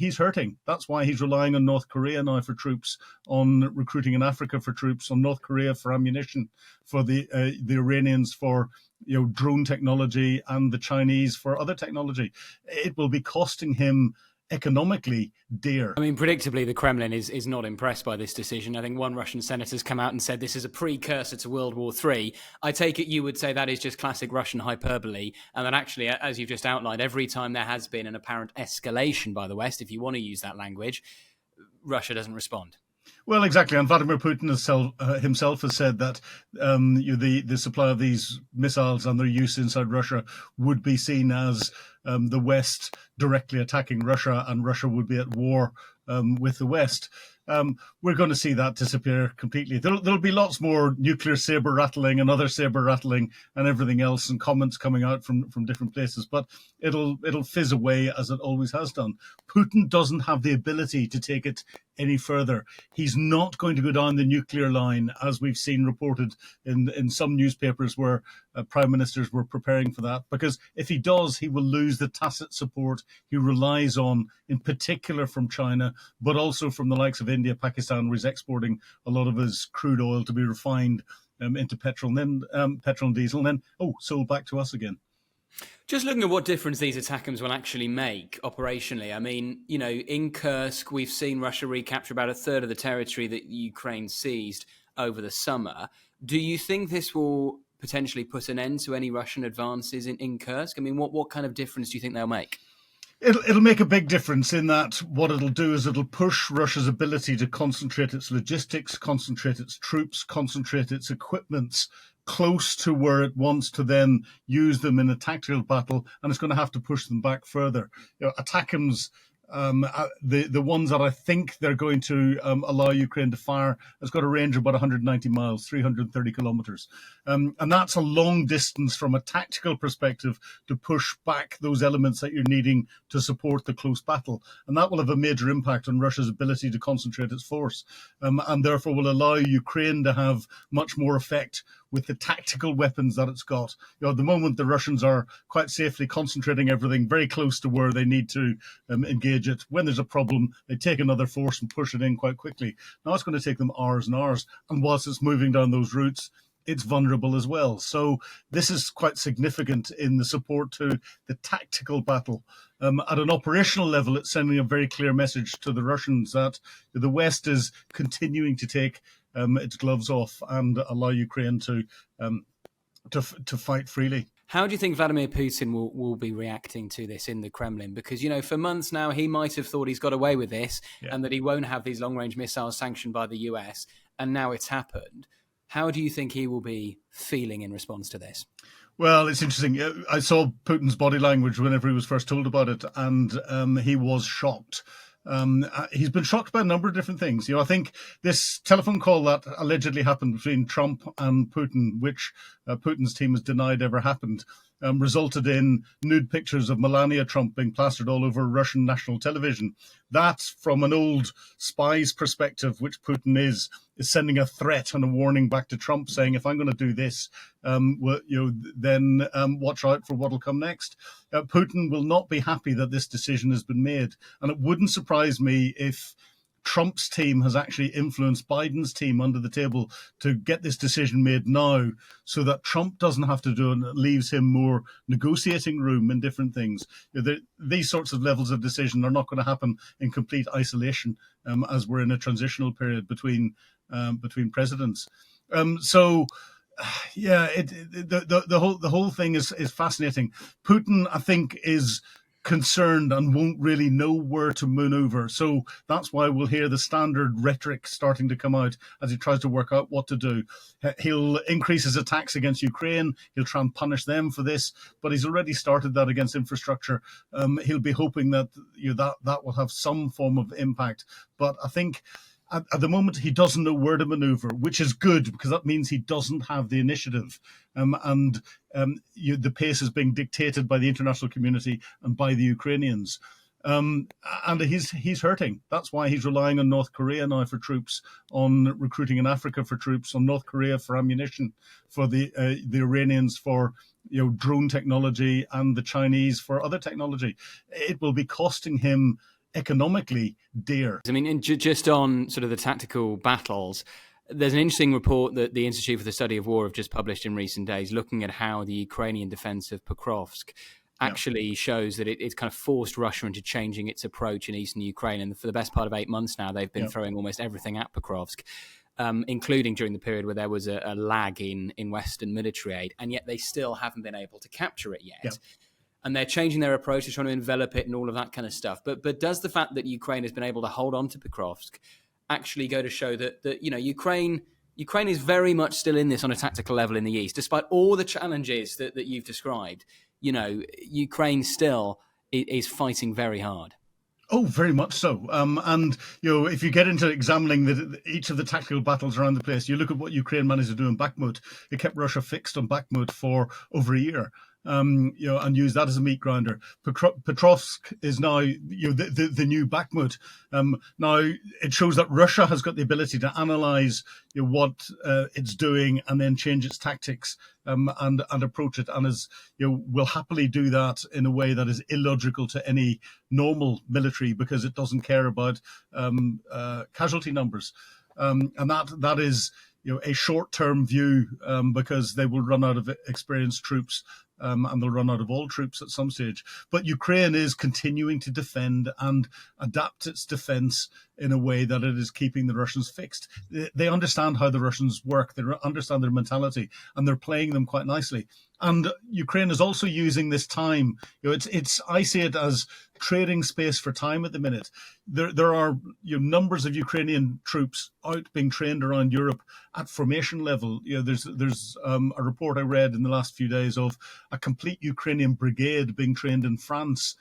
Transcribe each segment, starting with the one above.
he's hurting. That's why he's relying on North Korea now for troops, on recruiting in Africa for troops, on North Korea for ammunition, for the Iranians for drone technology, and the Chinese for other technology. It will be costing him economically dear. I mean, predictably, the Kremlin is not impressed by this decision. I think one Russian senator's come out and said this is a precursor to World War III. I take it you would say that is just classic Russian hyperbole, and that actually, as you've just outlined, every time there has been an apparent escalation by the West, if you want to use that language, Russia doesn't respond. Well, exactly. And Vladimir Putin himself has said that the supply of these missiles and their use inside Russia would be seen as the West directly attacking Russia, and Russia would be at war with the West. We're going to see that disappear completely. There'll be lots more nuclear sabre rattling and other sabre rattling and everything else, and comments coming out from different places, but it'll fizz away as it always has done. Putin doesn't have the ability to take it any further. He's not going to go down the nuclear line, as we've seen reported in some newspapers where prime ministers were preparing for that, because if he does, he will lose the tacit support he relies on, in particular from China, but also from the likes of India, Pakistan, where he's exporting a lot of his crude oil to be refined into petrol, and then petrol and diesel, and then sold back to us again. Just looking at what difference these ATACMS will actually make operationally. I mean, in Kursk, we've seen Russia recapture about a third of the territory that Ukraine seized over the summer. Do you think this will potentially put an end to any Russian advances in Kursk? I mean, what kind of difference do you think they'll make? It'll make a big difference in that what it'll do is it'll push Russia's ability to concentrate its logistics, concentrate its troops, concentrate its equipments close to where it wants to then use them in a tactical battle, and it's going to have to push them back further. ATACMS, the ones that I think they're going to allow Ukraine to fire, has got a range of about 190 miles, 330 kilometers. And that's a long distance from a tactical perspective to push back those elements that you're needing to support the close battle. And that will have a major impact on Russia's ability to concentrate its force, and therefore will allow Ukraine to have much more effect with the tactical weapons that it's got. At the moment, the Russians are quite safely concentrating everything very close to where they need to engage it. When there's a problem, they take another force and push it in quite quickly. Now it's going to take them hours and hours. And whilst it's moving down those routes, it's vulnerable as well. So this is quite significant in the support to the tactical battle. At an operational level, it's sending a very clear message to the Russians that the West is continuing to take its gloves off and allow Ukraine to fight freely. How do you think Vladimir Putin will be reacting to this in the Kremlin? Because, for months now, he might have thought he's got away with this and that he won't have these long-range missiles sanctioned by the US, and now it's happened. How do you think he will be feeling in response to this? Well, it's interesting. I saw Putin's body language whenever he was first told about it, and he was shocked. He's been shocked by a number of different things. I think this telephone call that allegedly happened between Trump and Putin, which Putin's team has denied ever happened, resulted in nude pictures of Melania Trump being plastered all over Russian national television. That, from an old spy's perspective, which Putin is sending a threat and a warning back to Trump, saying, if I'm going to do this, then watch out for what will come next. Putin will not be happy that this decision has been made. And it wouldn't surprise me if Trump's team has actually influenced Biden's team under the table to get this decision made now, so that Trump doesn't have to do it, and it leaves him more negotiating room in different things. These sorts of levels of decision are not going to happen in complete isolation, as we're in a transitional period between presidents. The whole thing is fascinating. Putin, I think, is concerned and won't really know where to maneuver. So that's why we'll hear the standard rhetoric starting to come out as he tries to work out what to do. He'll increase his attacks against Ukraine. He'll try and punish them for this, but he's already started that against infrastructure. He'll be hoping that that will have some form of impact. But I think at the moment, he doesn't know where to maneuver, which is good, because that means he doesn't have the initiative. The pace is being dictated by the international community and by the Ukrainians. And he's hurting. That's why he's relying on North Korea now for troops, on recruiting in Africa for troops, on North Korea for ammunition, for the Iranians for drone technology, and the Chinese for other technology. It will be costing him economically dear. I mean, just on sort of the tactical battles, there's an interesting report that the Institute for the Study of War have just published in recent days, looking at how the Ukrainian defense of Pokrovsk actually shows that it's kind of forced Russia into changing its approach in eastern Ukraine. And for the best part of 8 months now, they've been throwing almost everything at Pokrovsk, including during the period where there was a lag in Western military aid. And yet they still haven't been able to capture it yet. And they're changing their approach, they're trying to envelop it and all of that kind of stuff. But does the fact that Ukraine has been able to hold on to Pokrovsk actually go to show that Ukraine is very much still in this on a tactical level in the east, despite all the challenges that you've described? Ukraine still is fighting very hard. Oh, very much so. And if you get into examining each of the tactical battles around the place, you look at what Ukraine managed to do in Bakhmut. It kept Russia fixed on Bakhmut for over a year. And use that as a meat grinder. Petrovsk is now the new Bakhmut. Now it shows that Russia has got the ability to analyze what it's doing and then change its tactics and approach it, and will happily do that in a way that is illogical to any normal military, because it doesn't care about casualty numbers, and that is a short-term view, because they will run out of experienced troops. And they'll run out of all troops at some stage. But Ukraine is continuing to defend and adapt its defense in a way that it is keeping the Russians fixed. They understand how the Russians work. They understand their mentality, and they're playing them quite nicely. And Ukraine is also using this time. I see it as trading space for time at the minute. There are numbers of Ukrainian troops out being trained around Europe at formation level. There's a report I read in the last few days of a complete Ukrainian brigade being trained in France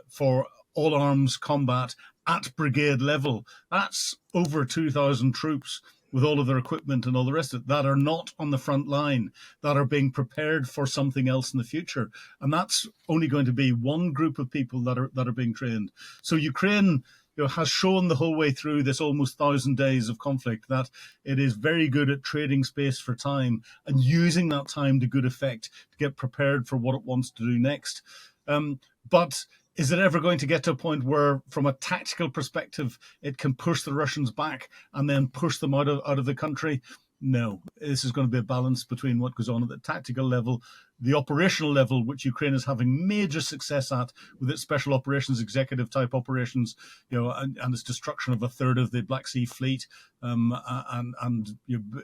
for all arms combat at brigade level. That's over 2,000 troops with all of their equipment and all the rest of it that are not on the front line, that are being prepared for something else in the future. And that's only going to be one group of people that are being trained. So Ukraine has shown the whole way through this almost 1,000 days of conflict that it is very good at trading space for time and using that time to good effect to get prepared for what it wants to do next. But is it ever going to get to a point where, from a tactical perspective, it can push the Russians back and then push them out of the country? No. This is going to be a balance between what goes on at the tactical level, the operational level, which Ukraine is having major success at with its special operations, executive type operations, and its destruction of a third of the Black Sea Fleet, and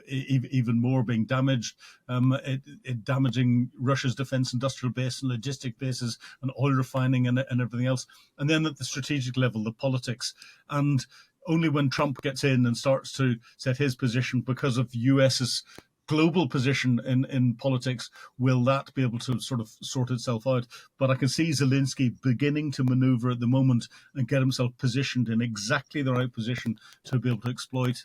even more being damaged, it damaging Russia's defense industrial base and logistic bases and oil refining and everything else. And then at the strategic level, the politics. And only when Trump gets in and starts to set his position because of US's global position in politics will that be able to sort of sort itself out. But I can see Zelensky beginning to maneuver at the moment and get himself positioned in exactly the right position to be able to exploit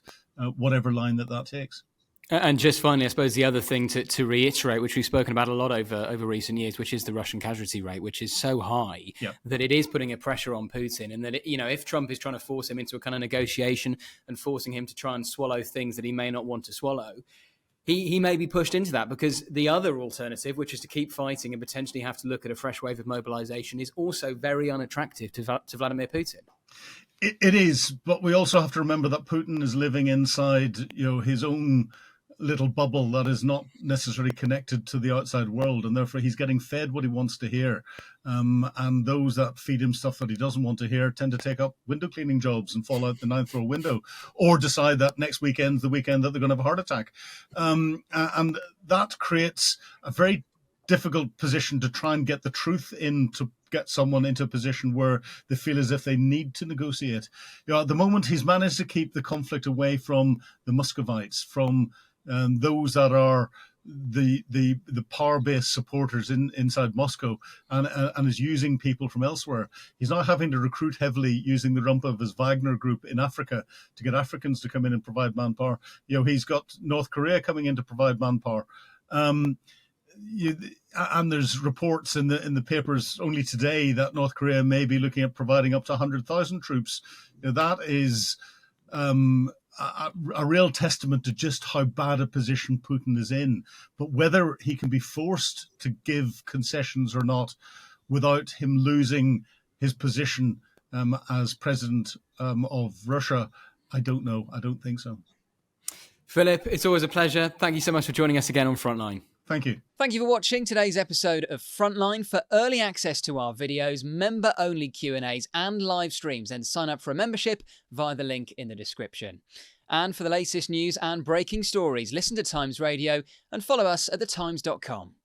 whatever line that takes. And just finally, I suppose the other thing to reiterate, which we've spoken about a lot over recent years, which is the Russian casualty rate, which is so high that it is putting a pressure on Putin. And that, if Trump is trying to force him into a kind of negotiation and forcing him to try and swallow things that he may not want to swallow, he may be pushed into that, because the other alternative, which is to keep fighting and potentially have to look at a fresh wave of mobilization, is also very unattractive to Vladimir Putin. It is, but we also have to remember that Putin is living inside, his own little bubble that is not necessarily connected to the outside world, and therefore he's getting fed what he wants to hear. And those that feed him stuff that he doesn't want to hear tend to take up window cleaning jobs and fall out the ninth floor window, or decide that next weekend's the weekend that they're going to have a heart attack. And that creates a very difficult position to try and get the truth in, to get someone into a position where they feel as if they need to negotiate. At the moment, he's managed to keep the conflict away from the Muscovites, from those that are the power-based supporters inside Moscow, and is using people from elsewhere. He's now having to recruit heavily using the rump of his Wagner group in Africa to get Africans to come in and provide manpower. He's got North Korea coming in to provide manpower. And there's reports in the papers only today that North Korea may be looking at providing up to 100,000 troops. That is a real testament to just how bad a position Putin is in. But whether he can be forced to give concessions or not without him losing his position as president of Russia? I don't know. I don't think so. Philip, it's always a pleasure. Thank you so much for joining us again on Frontline. Thank you. Thank you for watching today's episode of Frontline. For early access to our videos, member-only Q&As and live streams, then sign up for a membership via the link in the description. And for the latest news and breaking stories, listen to Times Radio and follow us at thetimes.com.